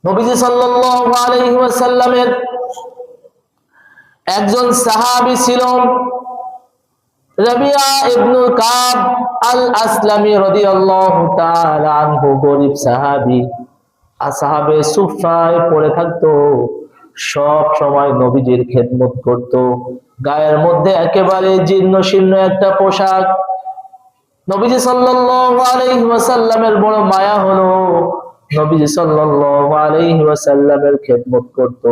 নবীজি সাল্লাল্লাহু আলাইহি ওয়াসাল্লামের একজন সাহাবী ছিল রাবিয়া ইবনে কাব আল আসলামী রাদিয়াল্লাহু তাআলা আনহু। গরীব সাহাবী, আসহাবে সুফায় পড়ে থাকতো, সব সময় নবীজির খেদমত করত। গায়ের মধ্যে একেবারে জীর্ণ শীর্ণ একটা পোশাক। নবীজি সাল্লাল্লাহু আলাইহি ওয়াসাল্লামের বড় মায়া হলো, নবীজি সাল্লাল্লাহু আলাইহি ওয়াসাল্লামের খেদমত করত।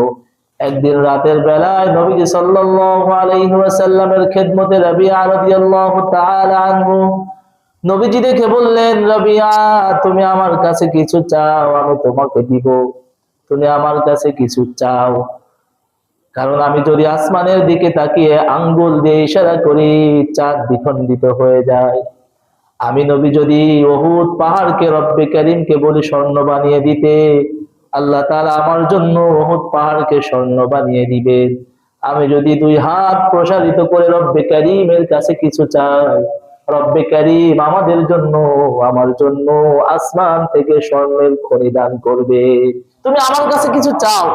একদিন রাতের বেলায় নবীজি সাল্লাল্লাহু আলাইহি ওয়াসাল্লামের খেদমতে রাবিয়া রাদিয়াল্লাহু তাআলা আনহু নবীজি দেখে বললেন, রাবিয়া তুমি আমার কাছে কিছু চাও, আমি তোমাকে দিব। তুমি আমার কাছে কিছু চাও, কারণ আমি যদি আসমানের দিকে তাকিয়ে আঙ্গুল দিয়ে ইশারা করি, চাঁদ দ্বিখণ্ডিত হয়ে যায়। আমি নবী যদি উহুদ পাহাড়কে রব্বে কারীমকে বলি স্বর্ণ বানিয়ে দিতে, আল্লাহ তাআলা আমার জন্য উহুদ পাহাড়কে স্বর্ণ বানিয়ে দিবেন। আমি যদি দুই হাত প্রসারিত করে রব্বে কারীমের কাছে কিছু চাই, রব্বে কারীম আমাদের জন্য, আমার জন্য আসমান থেকে স্বর্ণের খনি দান করবে। তুমি আমার কাছে কিছু চাও।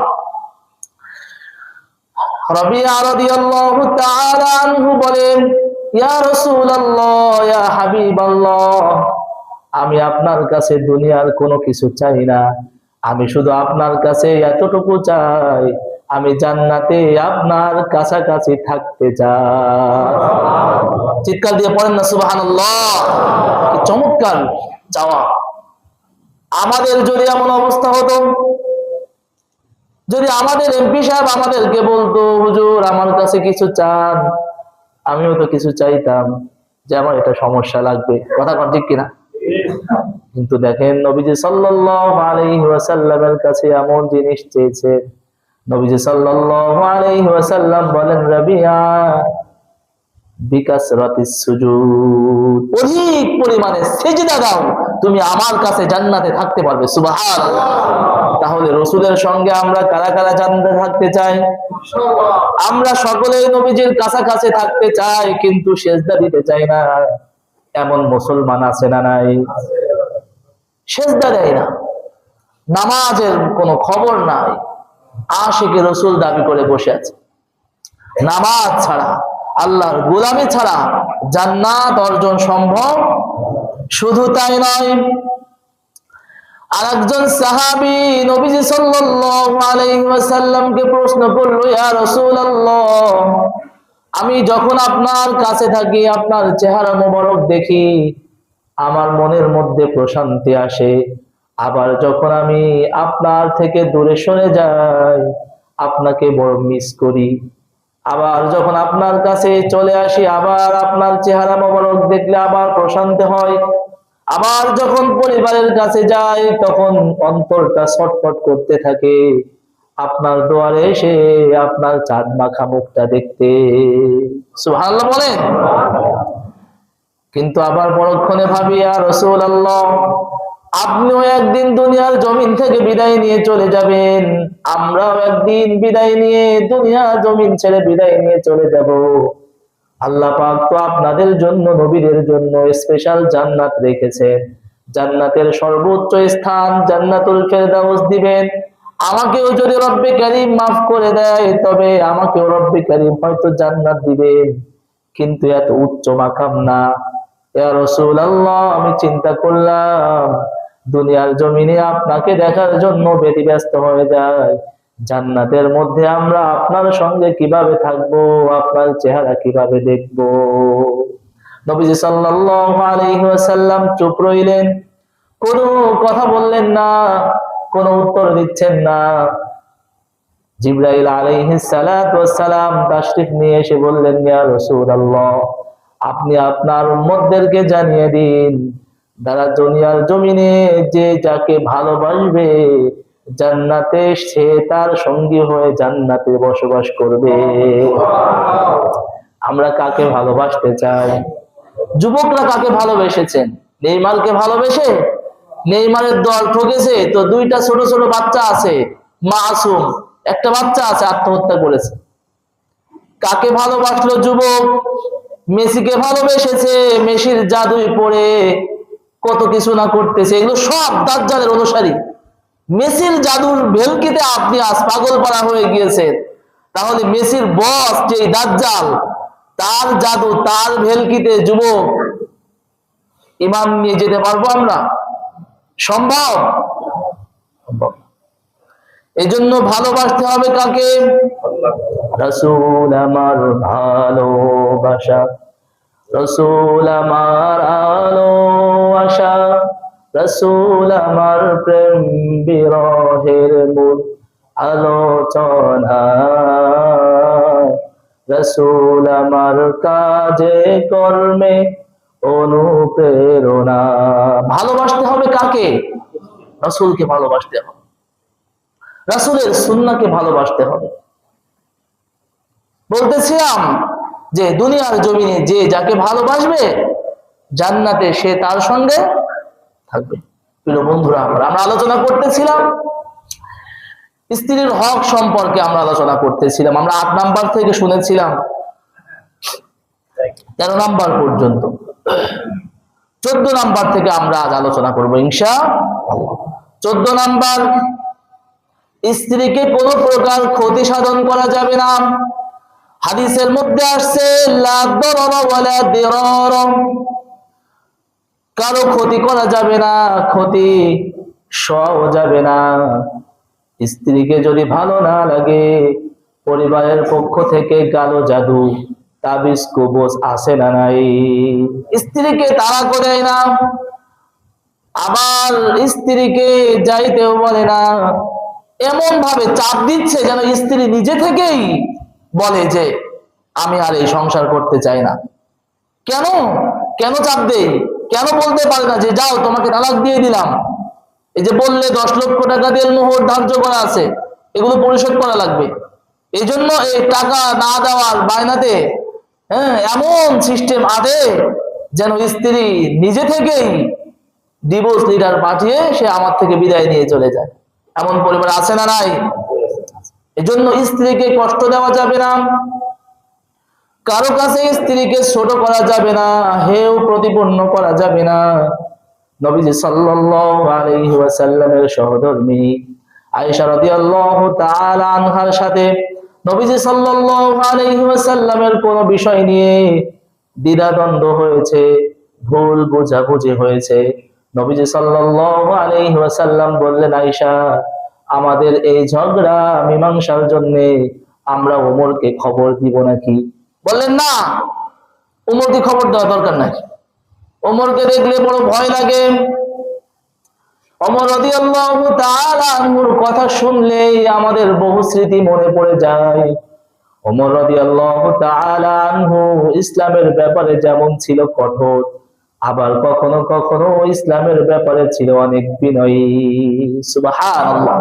রাবিয়া রাদিয়াল্লাহু তাআলা আনহু বলেন, ইয়া রাসূলুল্লাহ, ইয়া হাবিবাল্লাহ, আমি আপনার কাছে দুনিয়ার কোনো কিছু চাই না, আমি শুধু আপনার কাছে এতটুকু চাই, আমি জান্নাতে আপনার কাছাকাছি থাকতে চাই। চিৎকার দিয়ে পড়েন না সুবহানাল্লাহ। কি চমৎকার চাওয়া। আমাদের যদি এমন অবস্থা হতো, যদি আমাদের এমপি সাহেব আমাদেরকে বলতো, হুজুর আমার কাছে কিছু চান, আমিও তো কিছু চাইতাম যে আমার এটা সমস্যা লাগবে, কথা কন ঠিক কিনা? কিন্তু দেখেন নবীজি সাল্লাল্লাহু আলাইহি ওয়াসাল্লামের কাছে এমন জিনিস চেয়েছে। নবীজি সাল্লাল্লাহু আলাইহি ওয়াসাল্লাম বলেন, রাবিয়া বিকাসরাতিস সুজুদ, অধিক পরিমাণে সিজদা দাও, তুমি আমার কাছে জান্নাতে থাকতে পারবে। সুবহানাল্লাহ। তাহলে রাসূলের সঙ্গে আমরা কারা কারা জান্নাতে থাকতে চাই? আমরা সকলেই নবীজির কাছাকাছি থাকতে চাই, কিন্তু সিজদা দিতে চাই না। এমন মুসলমান আছে না নাই? সিজদা দেয় না, নামাজের কোনো খবর নাই, আশিকে রাসূল দাবি করে বসে আছে। নামাজ ছাড়া, আল্লাহর গোলামি ছাড়া জান্নাত অর্জন সম্ভব। শুধু তাই নয়, আরেকজন সাহাবী নবীজি সাল্লাল্লাহু আলাইহি ওয়াসাল্লামকে প্রশ্ন করলো, ইয়া রাসূলুল্লাহ, আমি যখন আপনার কাছে থাকি, আপনার চেহারা মোবারক দেখি, আমার মনের মধ্যে প্রশান্তি আসে। আবার যখন আমি আপনার থেকে দূরে সরে যাই, আপনাকে বড় মিস করি। আবার যখন আপনার কাছে চলে আসি, আবার আপনার চেহারা মোবারক দেখলে আবার প্রশান্তি হয়। আবার যখন পরিবারের কাছে যাই, তখন অন্তরটা ছটফট করতে থাকে আপনার দুয়ারে এসে আপনার চাঁদ মাখা মুখটা দেখতে। সুবহানাল্লাহ বলেন। কিন্তু আবার পরক্ষণে ভাবি, ইয়া রাসূলুল্লাহ, আপনিও একদিন দুনিয়ার জমিন থেকে বিদায় নিয়ে চলে যাবেন, আমরাও একদিন বিদায় নিয়ে দুনিয়ার জমিন ছেড়ে বিদায় নিয়ে চলে যাব। আল্লাহ পাক তো আপনাদের জন্য, নবীদের জন্য স্পেশাল জান্নাত রেখেছেন, জান্নাতের সর্বোচ্চ স্থান জান্নাতুল ফেরদাউস দিবেন। আমাকেও যদি রব্বে কারীম মাফ করে দেয়, তবে আমাকেও রব্বে কারীম হয়তো জান্নাত দিবেন, কিন্তু এত উচ্চ মাকাম না। ইয়া রাসূলুল্লাহ, আমি চিন্তা করলাম দুনিয়ার জমিনে আপনাকে দেখার জন্য ব্যতিব্যস্ত হয়ে যায়, জান্নাতের মধ্যে আমরা আপনার সঙ্গে কিভাবে থাকবো, আপনার চেহারা কিভাবে দেখবো। নবীজি সাল্লাল্লাহু আলাইহি ওয়াসাল্লাম চুপ রইলেন, কোনো কথা বললেন না, কোনো উত্তর দিচ্ছেন না। জিবরাইল আলাইহিস সালাতু ওয়াস সালাম তাশরিফ নিয়ে এসে বললেন, ইয়া রাসূলুল্লাহ, আপনি আপনার উম্মতদেরকে জানিয়ে দিন, যারা দুনিয়ার জমিনে যে যাকে ভালোবাসবে, জান্নাতে সে তার সঙ্গী হয়ে জান্নাতে বসবাস করবে। আমরা কাকে ভালোবাসতে চাই? যুবকরা কাকে ভালোবেসেছেন? নেইমারকে ভালোবেসে? নেইমারের দল ঠকেছে তো, দুইটা ছোট ছোট বাচ্চা আছে, মাসুম একটা বাচ্চা আছে, আত্মহত্যা করেছে। কাকে ভালোবাসলো যুবক? মেসিকে ভালোবেসেছে, মেসির জাদুই পড়ে কত কিছু না করতেছে। এগুলো সব দাজ্জালের অনুসারী। মেসির জাদুর ভেলকিতে আপনি আজ পাগল পাড়া হয়ে গিয়েছেন, তাহলে মেসির বস যে দাজ্জাল, তার জাদু, তার ভেলকিতে যুবক ইমান নিয়ে যেতে পারবো আমরা? সম্ভব? এই জন্য ভালোবাসতে হবে কাকে? রাসূল আমার ভালোবাসা, রাসূল আমার আলো আশা, রাসূল আমার প্রেম বিরহের মূল আলোচনা, রাসূল আমার কাজে কর্মে অনুপ্রেরণা। ভালোবাসতে হবে কাকে? রাসূলকে ভালোবাসতে হবে, রাসূলের সুন্নাহকে ভালোবাসতে হবে। বলতেছিলাম যে দুনিয়ার জমিনে যে যাকে ভালোবাসবে, জান্নাতে সে তার সঙ্গে থাকবে। প্রিয় বন্ধুরা, আমরা আলোচনা করতেছিলাম স্ত্রীর হক সম্পর্কে, আমরা আলোচনা করতেছিলাম। আমরা 8 নাম্বার থেকে শুনেছিলাম 13 নাম্বার পর্যন্ত। 14 নাম্বার থেকে আমরা আজ আলোচনা করব ইনশাআল্লাহ। 14 নাম্বার, স্ত্রীকে কোনো প্রকার ক্ষতি সাধন করা যাবে না। হাদিসের মধ্যে আসছে লা দারারা ওয়ালা দিরার, কারো ক্ষতি করা যাবে না, ক্ষতি সওয়া যাবে না। স্ত্রীকে যদি ভালো না লাগে, পরিবারের পক্ষ থেকে কালো জাদু, তাবিজ কবজ আছে না নাই? স্ত্রীকে তাড়া করে না, আবার স্ত্রীকে যাইতেও বলে না, এমন ভাবে চাপ দিচ্ছে যেন স্ত্রী নিজে থেকেই বলে যে আমি আর এই সংসার করতে চাই না। কেন কেন চাপ দেই? কেন বলতে পারে না যে যাও তোমাকে তালাক দিয়ে দিলাম? এই যে বললে 10 লক্ষ টাকা দিয়ে মোহর ধার্য করা আছে, এগুলো পরিশোধ করা লাগবে। এই জন্য এই টাকা না দেওয়ার বায়নাতে এমন সিস্টেম আছে যেন স্ত্রী নিজে থেকেই ডিভোর্স লিটার পাঠিয়ে সে আমার থেকে বিদায় নিয়ে চলে যায়। এমন পরিবার আছে না নাই? এজন্য স্ত্রীকে কষ্ট দেওয়া যাবে না, কারো কাছে স্ত্রীকে ছোট করা যাবে না, হেও প্রতিপন্ন করা যাবে না। নবীজি সাল্লাল্লাহু আলাইহি ওয়াসাল্লামের সহধর্মিণী আয়েশা রাদিয়াল্লাহু তাআলা আনহার সাথে নবীজি সাল্লাল্লাহু আলাইহি ওয়াসাল্লামের কোন বিষয় নিয়ে দ্বিধাদ্বন্দ্ব হয়েছে, ভুল বোঝাবুঝি হয়েছে। নবীজি সাল্লাল্লাহু আলাইহি ওয়াসাল্লাম বললেন, আয়েশা, আমাদের এই ঝগড়া মীমাংসার জন্য আমরা ওমরকে খবর দিব নাকি? বললেন না, ওমরকে খবর দেওয়া দরকার নাই। ওমরকে দেখলে বড় ভয় লাগে। ওমর রাদিয়াল্লাহু তাআলা আনহুর কথা শুনলেই আমাদের বহু স্মৃতি মনে পড়ে যায়। ওমর রাদিয়াল্লাহু তাআলা আনহু ইসলামের ব্যাপারে যেমন ছিল কঠোর, আবার কখনো কখনো ইসলামের ব্যাপারে ছিল অনেক বিনয়ী। সুবহানাল্লাহ।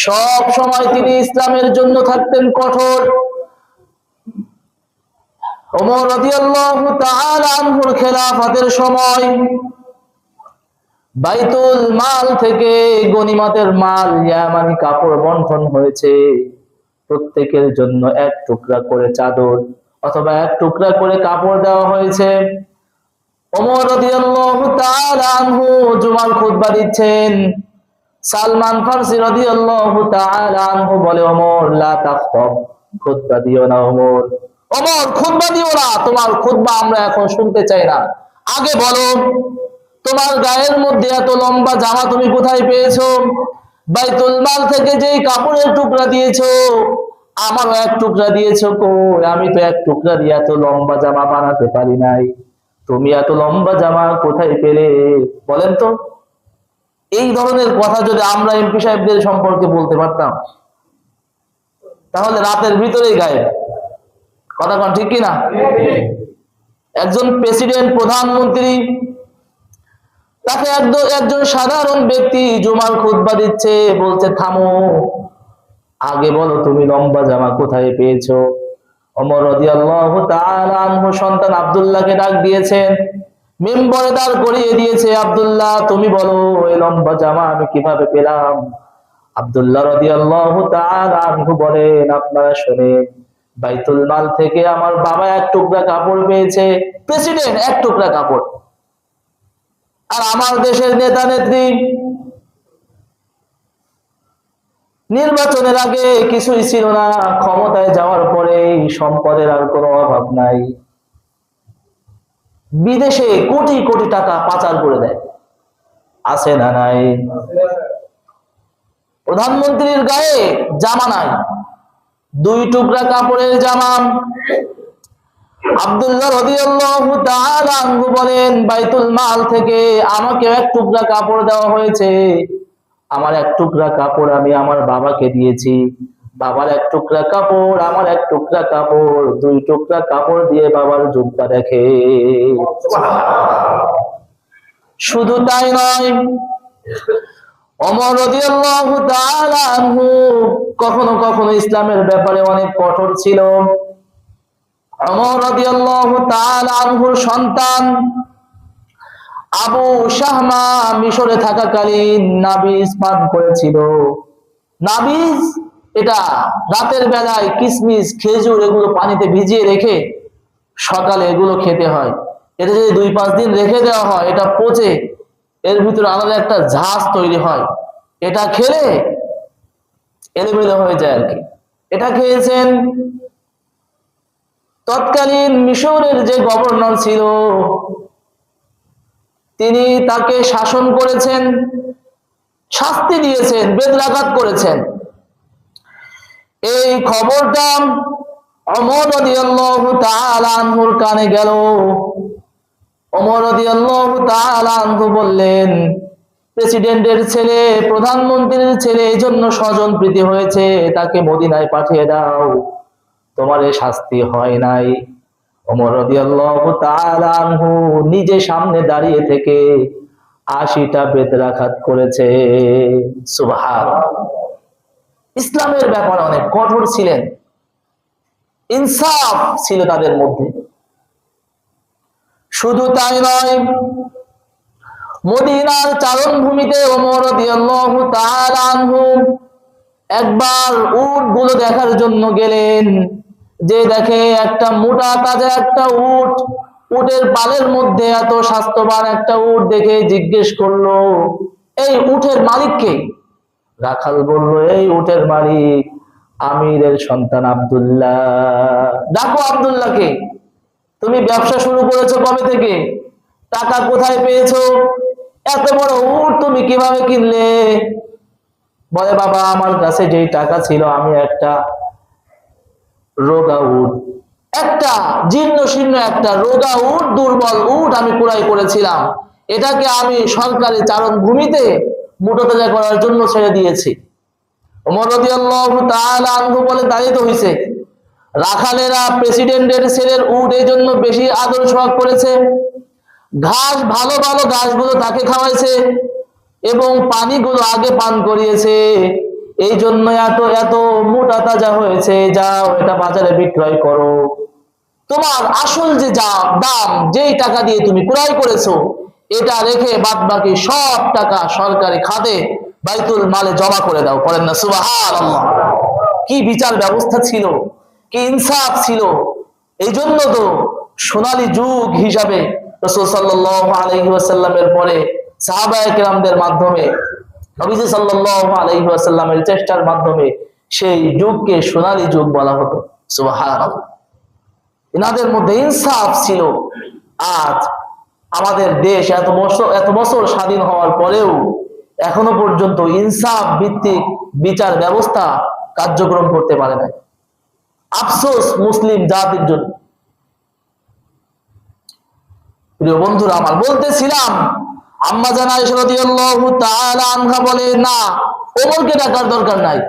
সব সময় তিনি ইসলামের জন্য থাকতেন কঠোর। ওমর রাদিয়াল্লাহু তাআলা আনহুর খেলাফতের সময় বাইতুল মাল থেকে গনিমতের মাল, ইয়ামানি কাপড় বন্টন হয়েছে। প্রত্যেকের জন্য 1 টুকরা করে চাদর অথবা 1 টুকরা করে কাপড় দেওয়া হয়েছে। ওমর রাদিয়াল্লাহু তাআলা আনহু জুমার খুতবা দিচ্ছেন। সালমান ফারসি রাদিয়াল্লাহু তাআলা আনহু বলে, ওমর লা তাখতাব, খুতবা দিও না ওমর। ওমর, খুতবা দিও না, তোমার খুতবা আমরা এখন শুনতে চাই না। আগে বলো, তোমার গায়ের মধ্যে এত লম্বা জামা তুমি কোথায় পেয়েছো? বাইতুল মাল থেকে যেই কাপড়ের টুকরা দিয়েছো, আমারও 1 টুকরা দিয়েছো। কই, আমি তো 1 টুকরা দিয়ে এত লম্বা জামা বানাতে পারি নাই। তুমি এত লম্বা জামা কোথায় পেলে বলেন তো? এই ধরনের কথা যদি আমরা এমপি সাহেবদের সম্পর্কে বলতে পারতাম, তাহলে রাতের ভিতরেই গায়েব। কথা কোন ঠিক কিনা? একজন প্রেসিডেন্ট, প্রধানমন্ত্রী, তাকে একজন সাধারণ ব্যক্তি জুমার খুতবা দিচ্ছে, বলছে থামো, আগে বলো তুমি লম্বা জামা কোথায় পেয়েছো? ওমর রাদিয়াল্লাহু তাআলা আনহু সন্তান আব্দুল্লাহকে ডাক দিয়েছেন, মিম্বরে দাঁড় করিয়ে দিয়েছে। আব্দুল্লাহ, তুমি বলো এই লম্বা জামা আমি কিভাবে পেলাম? আব্দুল্লাহ রাদিয়াল্লাহু তাআলা আনহু বলেন, আপনারা শুনেন, বাইতুল মাল থেকে আমার বাবা 1 টুকরা কাপড় পেয়েছে। প্রেসিডেন্ট 1 টুকরা কাপড়, আর আমার দেশের নেতা নেত্রী নির্বাচনের আগে কিছুই ছিল না, ক্ষমতায় যাওয়ার পরে সম্পদের আর কোনো অভাব নাই। বিদেশে কোটি কোটি টাকা পাচার করে দেয়, আছে না নাই? প্রধানমন্ত্রীর গায়ে জামা নাই, 2 টুকরা কাপড়ের জামা। আব্দুল্লাহ রাদিয়াল্লাহু তাআলা আনহু বলেন, বাইতুল মাল থেকে আমাকে 1 টুকরা কাপড় দেওয়া হয়েছে। আমার 1 টুকরা কাপড় আমি আমার বাবাকে দিয়েছি, বাবার 1 টুকরা কাপড়, আমার 1 টুকরা কাপড়, 2 টুকরা কাপড় দিয়ে বাবার জুব্বা দেখে। শুধু তাই নয়, ওমর রাদিয়াল্লাহু তাআলা আনহু কখনো কখনো ইসলামের ব্যাপারে অনেক কঠোর ছিল। ওমর রাদিয়াল্লাহু তাআলা আনহুর সন্তান আবু শাহমা মিশরে থাকাকালীন নাবিজ পান করেছিল। নাবিজ এটা রাতের বেলায় কিশমিশ, খেজুর এগুলো পানিতে ভিজিয়ে রেখে সকালে এগুলো খেতে হয়। এটা যদি 2-5 দিন রেখে দেওয়া হয়, এটা পচে এর ভিতরে আলাদা একটা ঝাঁজ তৈরি হয়, এটা খেলে এলোমেলো হয়ে যায় আর কি। এটা খেয়েছেন। তৎকালীন মিশরের যে গভর্নর ছিল তিনি তাকে শাসন করেছেন, শাস্তি দিয়েছেন, বেদরাঘাত করেছেন। এই খবরটা ওমর রাদিয়াল্লাহু তাআলা আনহুর কানে গেল। ওমর রাদিয়াল্লাহু তাআলা আনহু বললেন, প্রেসিডেন্টের ছেলে, প্রধানমন্ত্রীর ছেলে, এই জন্য স্বজন প্রীতি হয়েছে, তাকে মদিনায় পাঠিয়ে দাও, তোমার এই শাস্তি হয় নাই। ওমর রাদিয়াল্লাহু তাআলা আনহু নিজে সামনে দাঁড়িয়ে থেকে 80টা বেদরাঘাত করেছে। সুবহানাল্লাহ। ইসলামের ব্যাপারে অনেক কঠোর ছিলেন, ইনসাফ ছিল তাদের মধ্যে। শুধু তাই নয়, মদিনার চারণভূমিতে ওমর রাদিয়াল্লাহু তাআলা আনহু একবার উট গুলো দেখার জন্য গেলেন। যে দেখে একটা মোটা তাজা একটা উট, উটের পালের মধ্যে এত স্বাস্থ্যবান একটা উট দেখে জিজ্ঞেস করলো, এই উটের মালিক কে? রাখাল বলল, এই উটের মালিক আমিরের সন্তান আব্দুল্লাহ। ডাকো আব্দুল্লাহকে। তুমি ব্যবসা শুরু করেছো কবে থেকে? টাকা কোথায় পেয়েছো? এত বড় উট তুমি কিভাবে কিনলে? বলে, বাবা আমার কাছে যেই টাকা ছিল আমি একটা রোগা উট, একটা জীর্ণ শীর্ণ একটা রোগা উট, দুর্বল উট আমি ক্রয় করেছিলাম, এটাকে আমি সরকারি চারণ ভূমিতে মোটাতাজা করার জন্য ছেড়ে দিয়েছি। ওমর রাদিয়াল্লাহু তাআলা আনহু বলে, তাই তো হইছে, রাখালেরা প্রেসিডেন্টের ছেলের উট এই জন্য বেশি আদর সোহাগ করেছে, ঘাস ভালো ভালো ঘাসগুলো তাকে খাওয়াইছে এবং পানিগুলো আগে পান করিয়েছে, এই জন্য এত এত মোটা তাজা হয়েছে। যাও এটা বাজারে বিক্রয় করো, তোমার আসল যে দাম, যেই টাকা দিয়ে তুমি ক্রয় করেছো, এটা রেখে বাদ বাকি সব টাকা সরকারি খাতে বাইতুল মালে জমা করে দাও। করেন না সুবহানাল্লাহ? কি বিচার ব্যবস্থা ছিল, কি ইনসাফ ছিল। এই জন্য তো সোনালী যুগ হিসাবে রাসূল সাল্লাল্লাহু আলাইহি ওয়াসাল্লামের পরে সাহাবায়ে কেরামদের মাধ্যমে, নবীজি সাল্লাল্লাহু আলাইহি ওয়াসাল্লামের চেষ্টার মাধ্যমে সেই যুগকে সোনালী যুগ বলা হতো। সুবহানাল্লাহ। এনাদের মধ্যে ইনসাফ ছিল। আজ আমাদের দেশ এত বছর স্বাধীন হওয়ার পরেও এখনো পর্যন্ত ইনসাফ ভিত্তিক বিচার ব্যবস্থা কার্যক্রম করতে পারে না। আফসোস মুসলিম জাতির জন্য। প্রিয় বন্ধুরা আমার, বলতেছিলাম আম্মা জান আয়েশা রাদিয়াল্লাহু তাআলা আনহা বলে, না ওমরকে ডাকার দরকার নাই।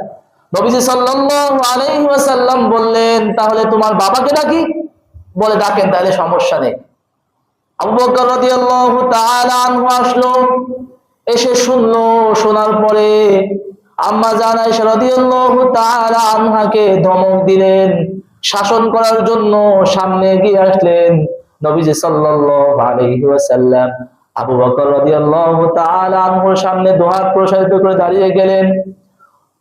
নবীজি সাল্লাল্লাহু আলাইহি ওয়াসাল্লাম বললেন, তাহলে তোমার বাবাকে ডাকি? বলে, ডাকেন, তাহলে সমস্যা নেই। আবু বকর রাদিয়াল্লাহু তাআলা আনহু আসলো, এসে শুনলো, শোনার পরে আম্মা জান আয়েশা রাদিয়াল্লাহু তাআলা আনহাকে ধমক দিলেন, শাসন করার জন্য সামনে এগিয়ে আসলেন নবীজি সাল্লাল্লাহু আলাইহি ওয়াসাল্লাম। আবু বকর রাদিয়াল্লাহু তাআলা আনহুর সামনে দুহাত প্রসারিত করে দাঁড়িয়ে গেলেন।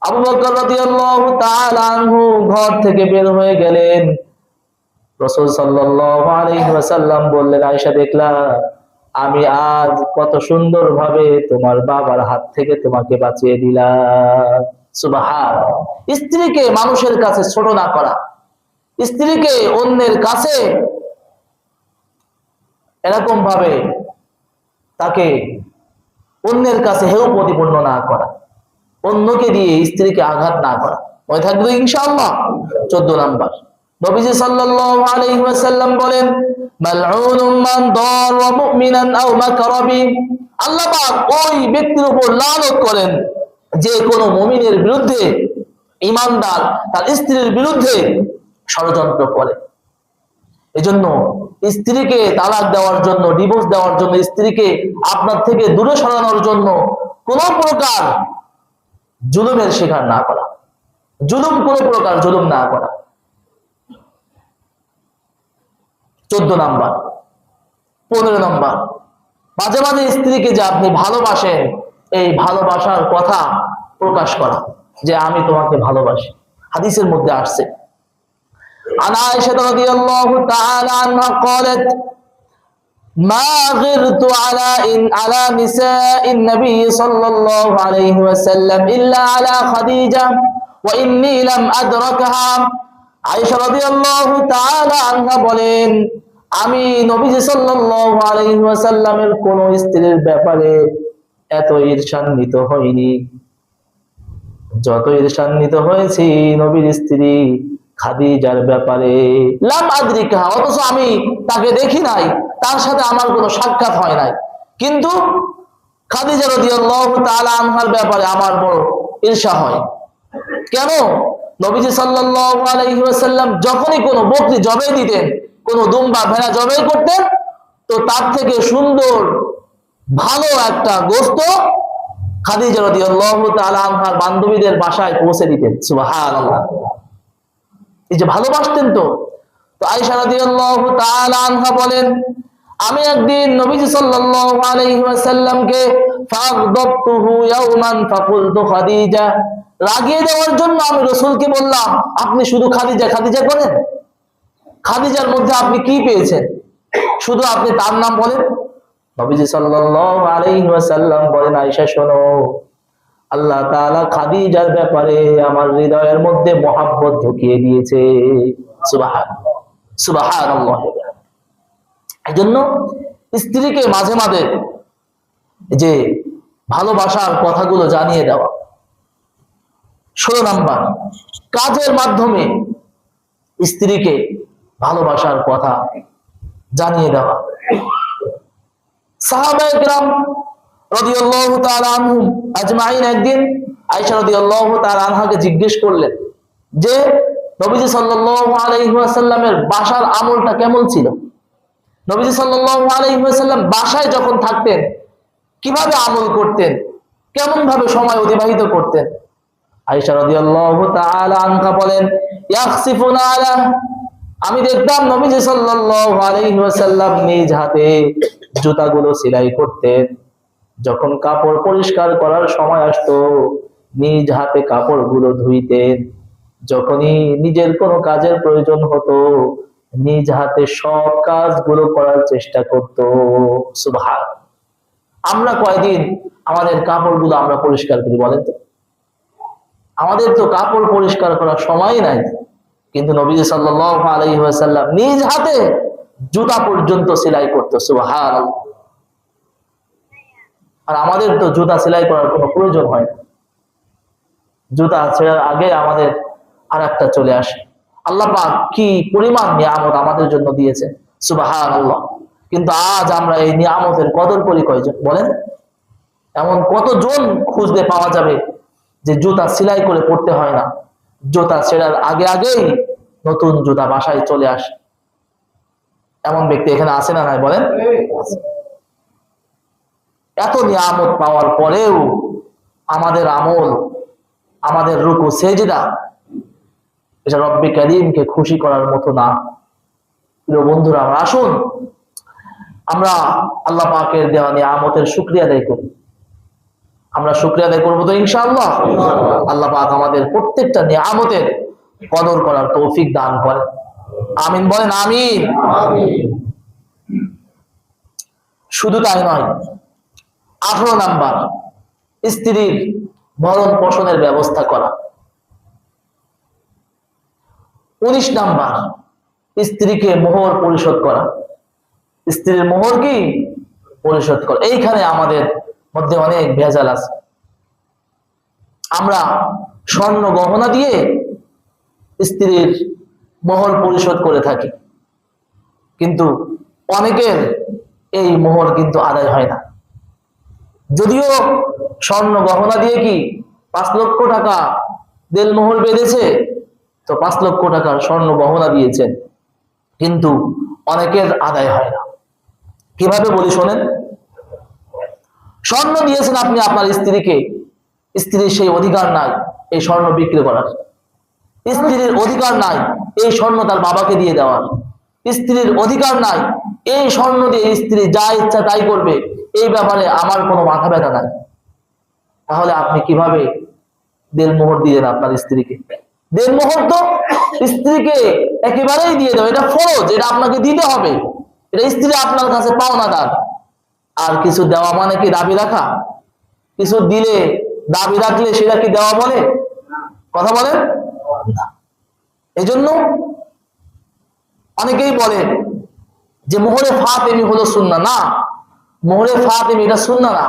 আবু বকর রাদিয়াল্লাহু তাআলা আনহু ঘর থেকে বের হয়ে গেলেন। রাসূল সাল্লাল্লাহু আলাইহি ওয়াসাল্লাম বললেন, আয়েশা দেখলা আমি আজ কত সুন্দরভাবে তোমার বাবার হাত থেকে তোমাকে বাঁচিয়ে দিলাম। সুবহানাল্লাহ। স্ত্রীকে মানুষের কাছে ছোট না করা, স্ত্রীকে অন্যের কাছে এরকম ভাবে তাকে অন্যের কাছে হেয় প্রতিপন্ন না করা, অন্যকে দিয়ে স্ত্রীকে আঘাত না করা। মনে থাকবে ইনশাআল্লাহ। 14 নাম্বার, নবীজি সাল্লাল্লাহু আলাইহি ওয়াসাল্লাম বলেন, মালউনুম মান দারা মুমিনান আও মাকারা বি। আল্লাহ পাক ওই ব্যক্তির উপর লানত করেন যে কোন মুমিনের বিরুদ্ধে, ঈমানদার তার স্ত্রীর বিরুদ্ধে ষড়যন্ত্র করে। এজন্য স্ত্রীকে তালাক দেওয়ার জন্য, ডিভোর্স দেওয়ার জন্য, স্ত্রীকে আপনার থেকে দূরে সরানোর জন্য কোন প্রকার জুলুমের শিকার না করা, কোন প্রকার জুলুম না করা। 14 নাম্বার। 15 নাম্বার, মাঝে মাঝে স্ত্রীকে যে আপনি ভালোবাসেন, এই ভালোবাসার কথা প্রকাশ করা, যে আমি তোমাকে ভালোবাসি। হাদিসের মধ্যে আসছে, عن عائشة رضي الله تعالى عنها قالت ما غرت على نساء النبي صلى الله عليه وسلم إلا على خديجة وإني لم أدركها। আয়েশা রাদিয়াল্লাহু তাআলা আনহা বলেন, আমি নবীজি সাল্লাল্লাহু আলাইহি ওয়াসাল্লামের কোন স্ত্রীর ব্যাপারে এত ঈর্ষান্বিত হইনি যত ঈর্ষান্বিত হয়েছি নবীর স্ত্রী খাদিজার ব্যাপারে। লাম আদরিকা, অথচ আমি তাকে দেখি নাই, তার সাথে আমার কোনো সাক্ষাৎ হয় নাই, কিন্তু খাদিজা রাদিয়াল্লাহু তাআলা আনহার ব্যাপারে আমার বড় ঈর্ষা হয়। কেন? নবীজি সাল্লাল্লাহু আলাইহি ওয়াসাল্লাম যখনই কোনো বকরি জবাই দিতেন, কোনো দুম্বা ভেড়া জবাই করতেন, তো তার থেকে সুন্দর ভালো একটা গোশত খাদিজা রাদিয়াল্লাহু তাআলা আনহার বান্ধবীদের বাসায় পৌঁছে দিতেন। সুবহানাল্লাহ। এই যে ভালোবাসতেন। তো আয়েশা রাদিয়াল্লাহু তাআলা আনহা বলেন, আমি একদিন নবীজি সাল্লাল্লাহু আলাইহি ওয়াসাল্লামকে ফাগদাবতুহু ইয়াওমান ফাকুলতু খাদিজা, রাগিয়ে দেওয়ার জন্য আমি রাসূলকে বললাম, আপনি শুধু খাদিজা খাদিজা করেন, খাদিজার মধ্যে আপনি কি পেয়েছেন, শুধু আপনি তার নাম বলেন। নবীজি সাল্লাল্লাহু আলাইহি ওয়াসাল্লাম বলেন, আয়েশা শোনো, আল্লাহ তাআলা খাদিজার ব্যাপারে আমার হৃদয়ের মধ্যে মহব্বত ঢুকিয়ে দিয়েছে। সুবহানাল্লাহ, সুবহানাল্লাহ। এজন্য স্ত্রীকে মাঝে মাঝে যে ভালোবাসার কথাগুলো জানিয়ে দেওয়া। 16 নাম্বার, কাজের মাধ্যমে স্ত্রীকে ভালোবাসার কথা জানিয়ে দেওয়া। সাহাবায়ে কেরাম রাদিয়াল্লাহু তাআলা আনহুম আজমাইন একদিন আয়েশা রাদিয়াল্লাহু তাআলা আনহাকে জিজ্ঞেস করলেন যে নবীজি সাল্লাল্লাহু আলাইহি ওয়াসাল্লামের বাসার আমলটা কেমন ছিল। নবীজি সাল্লাল্লাহু আলাইহি ওয়াসাল্লাম বাসায় যখন থাকতেন কিভাবে আমল করতেন, কেমন ভাবে সময় অতিবাহিত করতেন। আয়েশা রাদিয়াল্লাহু তাআলা আনহা বলেন, ইয়াখসিফুনা আলা, আমি দেখতাম নবীজি সাল্লাল্লাহু আলাইহি ওয়াসাল্লাম নিজ হাতে জুতাগুলো সেলাই করতেন। যখন কাপড় পরিষ্কার করার সময় আসতো নিজ হাতে কাপড়গুলো ধুইতেন। যখনই নিজের কোনো কাজের প্রয়োজন হতো নিজ হাতে সব কাজগুলো করার চেষ্টা করত। সুবহান। আমরা কয়দিন আমাদের কাপড়গুলো আমরা পরিষ্কার করি বলেন তো? আমাদের তো কাপড় পরিষ্কার করার সময় নাই, কিন্তু নবী সাল্লাল্লাহু আলাইহি ওয়াসাল্লাম নিজ হাতে জুতা পর্যন্ত সেলাই করত। সুবহানাল্লাহ। আর আমাদের তো জুতা সেলাই করার কোনো প্রয়োজন হয় না, জুতা ছেড়ার আগে আমাদের আর একটা চলে আসে। আল্লাহ পাক কি পরিমাণ নিয়ামত আমাদের জন্য দিয়েছে, সুবহানাল্লাহ। কিন্তু আজ আমরা এই নিয়ামতের কদর করি কয়জন বলেন? এমন কতজন খুঁজতে পাওয়া যাবে যে জুতা সেলাই করে পড়তে হয় না, জুতা ছেড়ার আগে আগেই নতুন জুতা বাসায় চলে আসে। এমন ব্যক্তি এখানে আছে না নাই বলেন? এত নিয়ামত পাওয়ার পরেও আমাদের আমল, আমাদের রুকু সেজদা, এটা রব্বে কারীমকে খুশি করার মতো না। প্রিয় বন্ধুরা, আসুন আমরা আল্লাহ পাকের দেওয়া নিয়ামতের শুকরিয়া আদায় করি। আমরা শুকরিয়া আদায় করবো তো ইনশাআল্লাহ। আল্লাহ পাক আমাদের প্রত্যেকটা নিয়ামতের কদর করার তৌফিক দান করেন। আমিন বলেন, আমিন। শুধু তাই নয়, 18 নাম্বার, স্ত্রীর ভরণ পোষণের ব্যবস্থা করা। 19 নাম্বার, স্ত্রীকে মোহর পরিশোধ করা। স্ত্রীর মোহর কি পরিশোধ করা। এইখানে আমাদের মধ্যে অনেক ভেজাল আছে। আমরা স্বর্ণ গহনা দিয়ে স্ত্রীর মোহর পরিশোধ করে থাকি, কিন্তু অনেকের এই মোহর কিন্তু আদায় হয় না। যদিও স্বর্ণ গহনা দিয়ে কি 5 লক্ষ টাকা দেনমোহর বেঁধেছে, তো 5 লক্ষ টাকার স্বর্ণ গহনা দিয়েছেন, কিন্তু অনেকের আদায় হয় না। কিভাবে বলি শোনেন। স্বর্ণ দিয়েছেন আপনি আপনার স্ত্রীকে, স্ত্রীর সেই অধিকার নাই এই স্বর্ণ বিক্রি করার, স্ত্রীর অধিকার নাই এই স্বর্ণ তার বাবাকে দিয়ে দেওয়ার, স্ত্রীর অধিকার নাই এই স্বর্ণ দিয়ে স্ত্রী যা ইচ্ছা তাই করবে, এই ব্যাপারে আমার কোনো মাথা ব্যথা নাই। তাহলে আপনি কিভাবে দেনমোহর দিলেন আপনার স্ত্রীকে? দেনমোহর তো স্ত্রীকে একেবারেই দিয়ে দেবে, এটা ফরজ, এটা আপনাকে দিতে হবে, এটা স্ত্রী আপনার কাছে পাওনাদার। আর কিছু দেওয়া মানে কি দাবি রাখা? কিছু দিলে দাবি রাখলে সেটা কি দেওয়া বলে? কথা বলেন না। এজন্য অনেকেই বলে যে মোহরে ফাতেমি হলো সুন্নাহ। না, মোহরে ফাতেমি এটা সুন্নাহ না,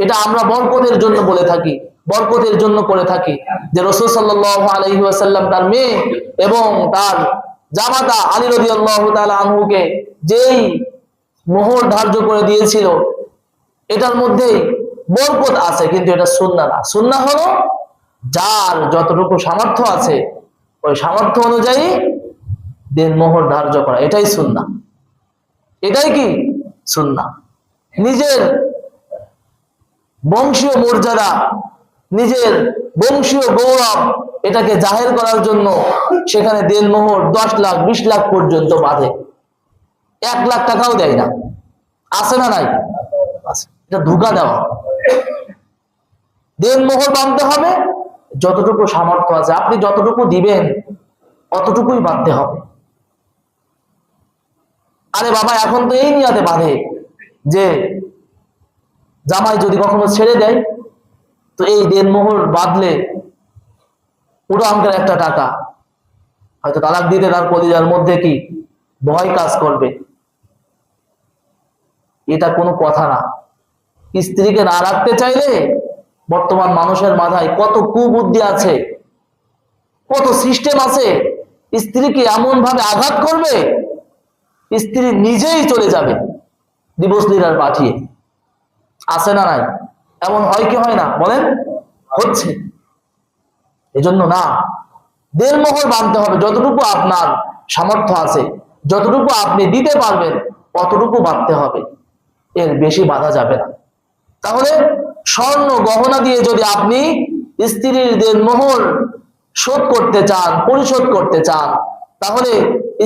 এটা আমরা বরকতের জন্য বলে থাকি, বরকতের জন্য করে থাকি। যে রাসূল সাল্লাল্লাহু আলাইহি ওয়াসাল্লাম তার মেয়ে এবং তার জামাতা আলী রাদিয়াল্লাহু তাআলা আনহুকে যেই মোহর ধার্য করে দিয়েছিল, এটার মধ্যে বরকত আছে, কিন্তু এটা সুন্নাহ না। সুন্নাহ হলো যার যতটুকু সামর্থ্য আছে ওই সামর্থ্য অনুযায়ী দেনমোহর ধার্য করা, এটাই সুন্নাহ। এটাই কি সুন্নাহ। নিজের বংশীয় মর্যাদা, নিজের বংশীয় গৌরব, এটাকে জাহের করার জন্য সেখানে দেনমোহর 10 লাখ 20 লাখ পর্যন্ত বাঁধে, 1 লাখ টাকাও দেয় না। আছে না নাই? এটা ধোঁকা দেওয়া। দেনমোহর বাঁধতে হবে যতটুকু সামর্থ্য আছে, আপনি যতটুকু দিবেন অতটুকুই বাঁধতে হবে। আরে বাবা, এখন তো এই নিয়াতে বাঁধে যে জামাই যদি কখনো ছেড়ে দেয়, তো এই দেনমোহর বাঁধলে পুরো অঙ্কের একটা টাকা, হয়তো তালাক দিতে তার কলিজার মধ্যে কি ভয় কাজ করবে। এটা কোনো কথা না। স্ত্রীকে না রাখতে চাইলে বর্তমান মানুষের মাথায় কত কুবুদ্ধি আছে, কত সিস্টেম আছে, স্ত্রীকে এমন ভাবে আঘাত করবে স্ত্রী নিজেই চলে যাবে ডিভোর্স লিটার পাঠিয়ে। আছে না নাই? এমন হয় কি হয় না বলেন? হচ্ছে। এজন্য না, দেনমোহর বাঁধতে হবে যতটুকু আপনার সামর্থ্য আছে, যতটুকু আপনি দিতে পারবেন অতটুকু বাঁধতে হবে, এর বেশি বাঁধা যাবে না। তাহলে স্বর্ণ গহনা দিয়ে যদি আপনি স্ত্রীর দেনমোহর শোধ করতে চান, পরিশোধ করতে চান, তাহলে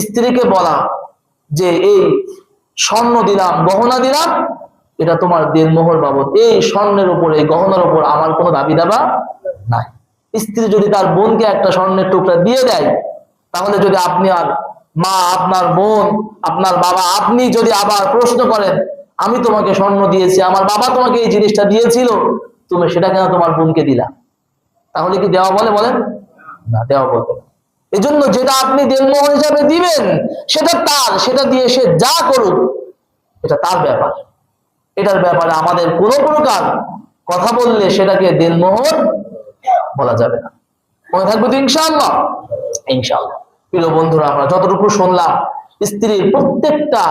স্ত্রীকে বলা যে এই স্বর্ণ দিলাম, গহনা দিলাম, এটা তোমার দেনমোহর বাবদ, এই স্বর্ণের উপর, এই গহনার উপর আমার কোনো দাবি দাবা নাই। স্ত্রী যদি তার বোনকে একটা স্বর্ণের টুকরা দিয়ে দেয়, তাহলে যদি আপনি আর মা, আপনার বোন, আপনার বাবা, আপনি যদি আবার প্রশ্ন করেন, আমি তোমাকে স্বর্ণ দিয়েছি, আমার বাবা তোমাকে এই জিনিসটা দিয়েছিল, তুমি সেটা কেন তোমার বোনকে দিলা? তাহলে কি দেওয়া বলে? বলেন না, দেওয়া বলবে। এজন্য যেটা আপনি দেনমোহর হিসাবে দিবেন সেটা তার, সেটা দিয়ে সে যা করুক এটা তার ব্যাপার। এটার ব্যাপারে আমাদের কোনো প্রকার কথা বললে সেটাকে দেনমোহর বলা যাবে না। মনে থাকবে তো ইনশাআল্লাহ? ইনশাআল্লাহ। প্রিয় বন্ধুরা, আমরা যতটুকু শুনলাম, স্ত্রীর প্রত্যেকটা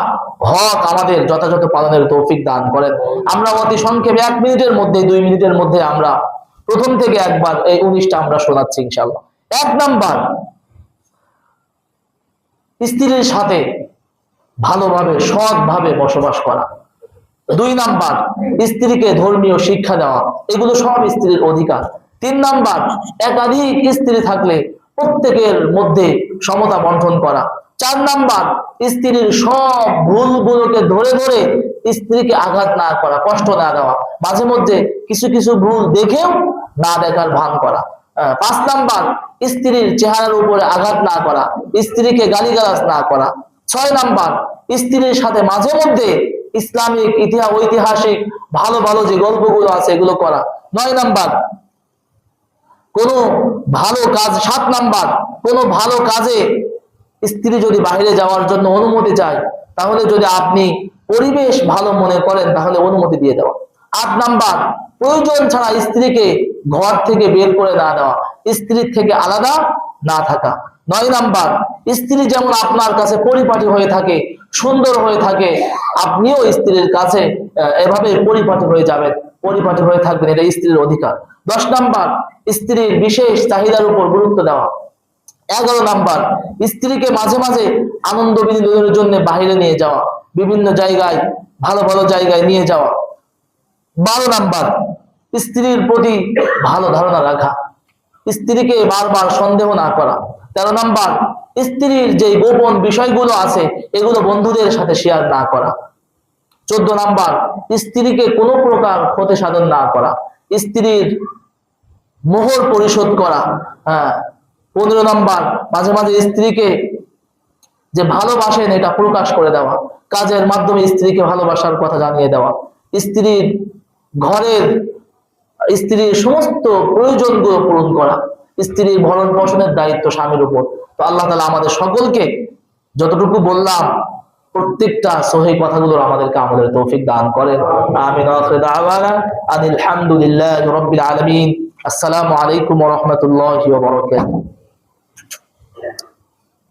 হক আমাদের যথাযথ পালনের তৌফিক দান করেন। আমরা অতি সংক্ষেপে 1 মিনিটের মধ্যে, 2 মিনিটের মধ্যে আমরা প্রথম থেকে একবার এই 19টা আমরা শোনাচ্ছি ইনশাআল্লাহ। 1 নাম্বার, স্ত্রীর সাথে ভালোভাবে সৎভাবে বসবাস করা। 2 নাম্বার, স্ত্রীকে ধর্মীয় শিক্ষা দেওয়া, এগুলো সব স্ত্রীর অধিকার। 3 নাম্বার, একাধিক স্ত্রী থাকলে প্রত্যেকের মধ্যে সমতা বন্টন করা। 4 নাম্বার, স্ত্রীর সব ভুলগুলোকে ধরে ধরে স্ত্রীকে আঘাত না করা, কষ্ট না দেওয়া, মাঝে মধ্যে কিছু কিছু ভুল দেখেও না দেখার ভান করা। 5 নাম্বার, স্ত্রীর চেহারার উপরে আঘাত না করা, স্ত্রীকে গালিগালাজ না করা। 6 নাম্বার, স্ত্রীর সাথে মাঝে মধ্যে ইসলামিক ঐতিহাসিক ভালো ভালো যে গল্পগুলো আছে এগুলো করা। 9 নাম্বার, কোনো ভালো কাজ, 7 নাম্বার, কোনো ভালো কাজে স্ত্রী যদি বাইরে যাওয়ার জন্য অনুমতি চায়, তাহলে যদি আপনি পরিবেশ ভালো মনে করেন তাহলে অনুমতি দিয়ে দেওয়া। 8 নাম্বার, প্রয়োজন ছাড়া স্ত্রীকে ঘর থেকে বের করে না দেওয়া, স্ত্রীর থেকে আলাদা না থাকা। 9 নাম্বার, স্ত্রী যেমন আপনার কাছে পরিপাটি হয়ে থাকে, সুন্দর হয়ে থাকে, আপনিও স্ত্রীর কাছে এভাবে পরিপাটি হয়ে যাবেন, পরিপাটি হয়ে থাকবেন, এটা স্ত্রীর অধিকার। 10 নাম্বার, স্ত্রীর বিশেষ চাহিদার উপর গুরুত্ব দেওয়া। 11 নাম্বার, স্ত্রীকে মাঝে মাঝে আনন্দ বিনোদনের জন্য বাইরে নিয়ে যাওয়া, বিভিন্ন জায়গায়, ভালো ভালো জায়গায় নিয়ে যাওয়া। 12 নাম্বার, স্ত্রীর প্রতি ভালো ধারণা রাখা, স্ত্রীকে বারবার সন্দেহ না করা। 13 নাম্বার, স্ত্রীর যে গোপন বিষয়গুলো আছে এগুলো বন্ধুদের সাথে শেয়ার না করা। 14 নাম্বার, স্ত্রীকে কোনো প্রকার ক্ষতি সাধন না করা, স্ত্রীর মোহর পরিশোধ করা। 15 নাম্বার, মাঝে মাঝে স্ত্রীকে যে ভালোবাসেন এটা প্রকাশ করে দেওয়া, কাজের মাধ্যমে স্ত্রীকে ভালোবাসার কথা জানিয়ে দেওয়া, স্ত্রীর ঘরের, স্ত্রীর সমস্ত প্রয়োজনগুলো পূরণ করা, স্ত্রীর ভরণ পোষণের দায়িত্ব স্বামীর উপর। তো আল্লাহ তাআলা আমাদের সকলকে যতটুকু বললাম প্রত্যেকটা সহিহ কথাগুলো আমাদেরকে আমাদের তৌফিক দান করেন। আমিন। আখির দাওয়ানা আলহামদুলিল্লাহি রাব্বিল আলামিন। আসসালামু আলাইকুম ওয়া রাহমাতুল্লাহি ওয়া বারাকাতুহু।